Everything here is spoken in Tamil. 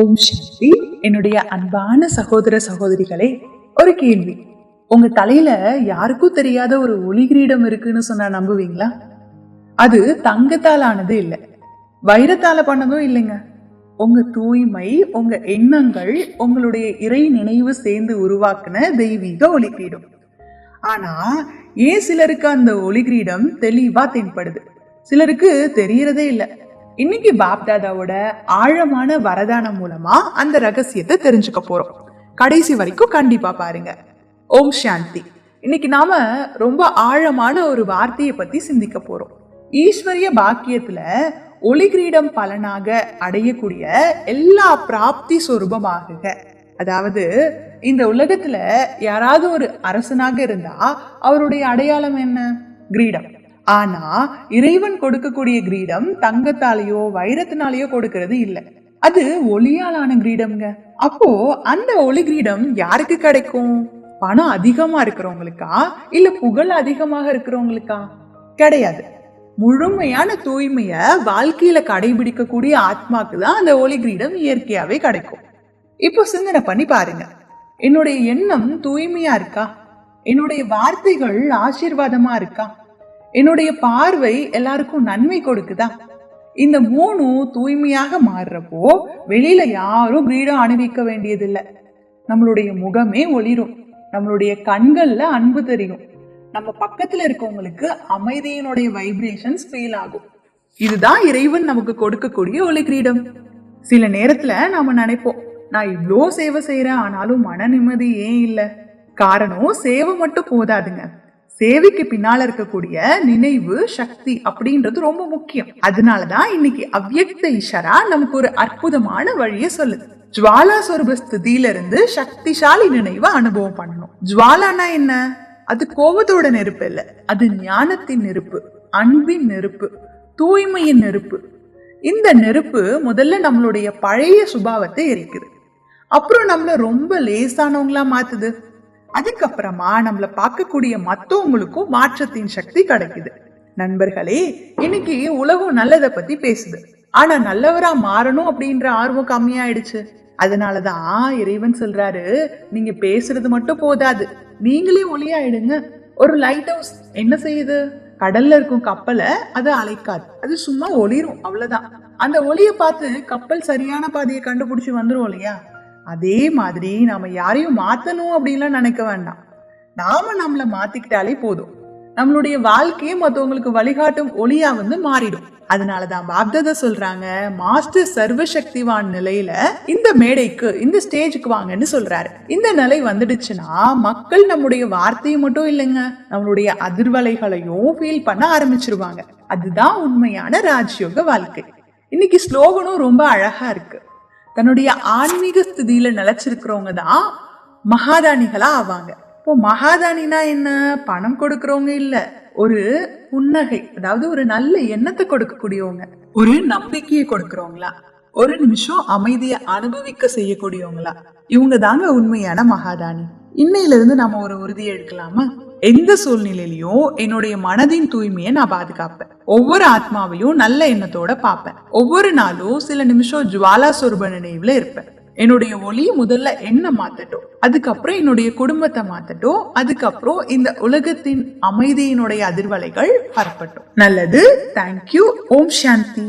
ஓம் சாந்தி. என்னுடைய அன்பான சகோதர சகோதரிகளே, ஒரு கேள்வி. உங்க தலையில யாருக்கும் தெரியாத ஒரு ஒளி கிரீடம் இருக்குன்னு சொன்னா நம்புவீங்களா? அது தங்கத்தால் ஆனது இல்ல, வைரத்தால பண்ணதும் இல்லைங்க. உங்க தூய்மை, உங்க எண்ணங்கள், உங்களுடைய இறை நினைவு சேர்ந்து உருவாக்குன தெய்வீக ஒளி கிரீடம். ஆனா ஏன் சிலருக்கு அந்த ஒளி கிரீடம் தெளிவா தென்படுது, சிலருக்கு தெரியறதே இல்ல? இன்னைக்கு பாப்தாதாவோட ஆழமான வரதானம் மூலமா அந்த ரகசியத்தை தெரிஞ்சுக்க போறோம். கடைசி வரைக்கும் கண்டிப்பா பாருங்க. ஓம் சாந்தி. இன்னைக்கு நாம ரொம்ப ஆழமான ஒரு வார்த்தையை பத்தி சிந்திக்க போறோம். ஈஸ்வரிய பாக்கியத்துல ஒளி கிரீடம் பலனாக அடையக்கூடிய எல்லா பிராப்தி சொரூபமாகுக. அதாவது இந்த உலகத்துல யாராவது ஒரு அரசனாக இருந்தா அவருடைய அடையாளம் என்ன? கிரீடம். ஆனா இறைவன் கொடுக்கக்கூடிய கிரீடம் தங்கத்தாலேயோ வைரத்தினாலேயோ கொடுக்கிறது இல்லை, அது ஒளியாலான கிரீடம்ங்க. அப்போ அந்த ஒளி கிரீடம் யாருக்கு கிடைக்கும்? பணம் அதிகமா இருக்கிறவங்களுக்கா, இல்ல புகழ் அதிகமாக இருக்கிறவங்களுக்கா? கிடையாது. முழுமையான தூய்மைய வாழ்க்கையில கடைபிடிக்கக்கூடிய ஆத்மாக்கு தான் அந்த ஒளி கிரீடம் இயற்கையாவே கிடைக்கும். இப்போ சிந்தனை பண்ணி பாருங்க. என்னுடைய எண்ணம் தூய்மையா இருக்கா? என்னுடைய வார்த்தைகள் ஆசீர்வாதமா இருக்கா? என்னுடைய பார்வை எல்லாருக்கும் நன்மை கொடுக்குதா? இந்த மூணும் தூய்மையாக மாறுறப்போ வெளியில யாரும் கிரீடம் அணிவிக்க வேண்டியதில்லை. நம்மளுடைய முகமே ஒளிரும், நம்மளுடைய கண்கள்ல அன்பு தெரியும், நம்ம பக்கத்துல இருக்கவங்களுக்கு அமைதியினுடைய வைப்ரேஷன்ஸ் ஃபீல் ஆகும். இதுதான் இறைவன் நமக்கு கொடுக்கக்கூடிய ஒளி கிரீடம். சில நேரத்துல நாம நினைப்போம், நான் இவ்வளோ சேவை செய்யறேன் ஆனாலும் மன நிம்மதி ஏன் இல்லை? காரணம் சேவை மட்டும் போதாதுங்க, சேவைக்கு பின்னால இருக்கக்கூடிய நினைவு சக்தி அப்படின்றது ரொம்ப முக்கியம். அதனாலதான் இன்னைக்கு அவ்யக்த இஷரா நமக்கு ஒரு அற்புதமான வழியை சொல்லுது. ஜுவாலா சொரூப ஸ்திதியில இருந்து சக்திசாலி நினைவை அனுபவம் பண்ணணும். ஜுவாலானா என்ன? அது கோபத்தோட நெருப்பு இல்ல, அது ஞானத்தின் நெருப்பு, அன்பின் நெருப்பு, தூய்மையின் நெருப்பு. இந்த நெருப்பு முதல்ல நம்மளுடைய பழைய சுபாவத்தை எரிக்குது, அப்புறம் நம்மள ரொம்ப லேசானவங்களா மாத்துது, அதுக்கப்புறமா நம்மள பார்க்கக்கூடிய மத்தவங்களுக்கும் மாற்றத்தின் சக்தி கிடைக்குது. நண்பர்களே, இன்னைக்கு உலகம் நல்லதை பத்தி பேசுது, ஆனா நல்லவரா மாறணும் அப்படின்ற ஆர்வம் கம்மியாயிடுச்சு. அதனாலதான் இறைவன் சொல்றாரு, நீங்க பேசுறது மட்டும் போதாது, நீங்களே ஒளியாயிடுங்க. ஒரு லைட் ஹவுஸ் என்ன செய்யுது? கடல்ல இருக்கும் கப்பலை அது அழைக்காது, அது சும்மா ஒளிரும், அவ்வளவுதான். அந்த ஒளியை பார்த்து கப்பல் சரியான பாதையை கண்டுபிடிச்சு வந்துரும் இல்லையா? அதே மாதிரி நாம யாரையும் மாத்தணும் அப்படின்லாம் நினைக்க வேண்டாம். நாம நம்மள மாத்திக்கிட்டாலே போதும், நம்மளுடைய வாழ்க்கையை மற்றவங்களுக்கு வழிகாட்டும் ஒளியா மாறிடும். அதனாலதான் பாப்தாதா சொல்றாங்க, மாஸ்டர் சர்வசக்திவான் நிலையில இந்த மேடைக்கு, இந்த ஸ்டேஜுக்கு வாங்கன்னு சொல்றாரு. இந்த நிலை வந்துடுச்சுன்னா மக்கள் நம்முடைய வார்த்தையை மட்டும் இல்லைங்க, நம்மளுடைய அதிர்வலைகளையும் ஃபீல் பண்ண ஆரம்பிச்சிருவாங்க. அதுதான் உண்மையான ராஜயோக வாழ்க்கை. இன்னைக்கு ஸ்லோகனும் ரொம்ப அழகா இருக்கு. தன்னுடைய ஆன்மீக ஸ்திதியில நிலைச்சிருக்கிறவங்க தான் மகாதானிகளா ஆவாங்க. இப்போ மகாதானினா என்ன? பணம் கொடுக்கறவங்க இல்ல, ஒரு புன்னகை, அதாவது ஒரு நல்ல எண்ணத்தை கொடுக்கக்கூடியவங்க, ஒரு நம்பிக்கையை கொடுக்கறவங்களா, ஒரு நிமிஷம் அமைதியை அனுபவிக்க செய்யக்கூடியவங்களா, இவங்க தாங்க உண்மையான மகாதானி. இன்னையில இருந்து நம்ம ஒரு உறுதியை எடுக்கலாமா? எந்த சூழ்நிலையிலையும் என்னுடைய மனதின் தூய்மையை நான் பாதுகாப்பேன், ஒவ்வொரு ஆத்மாவையும் நல்ல எண்ணத்தோட பார்ப்பேன், ஒவ்வொரு நாளும் சில நிமிஷம் ஜுவாலா சொரூப நினைவுல இருப்பேன். என்னுடைய ஒளி முதல்ல என்ன மாத்தட்டும், அதுக்கப்புறம் என்னுடைய குடும்பத்தை மாத்தட்டும், அதுக்கப்புறம் இந்த உலகத்தின் அமைதியினுடைய அதிர்வலைகள் பரப்பட்டும். நல்லது. தேங்க்யூ. ஓம் சாந்தி.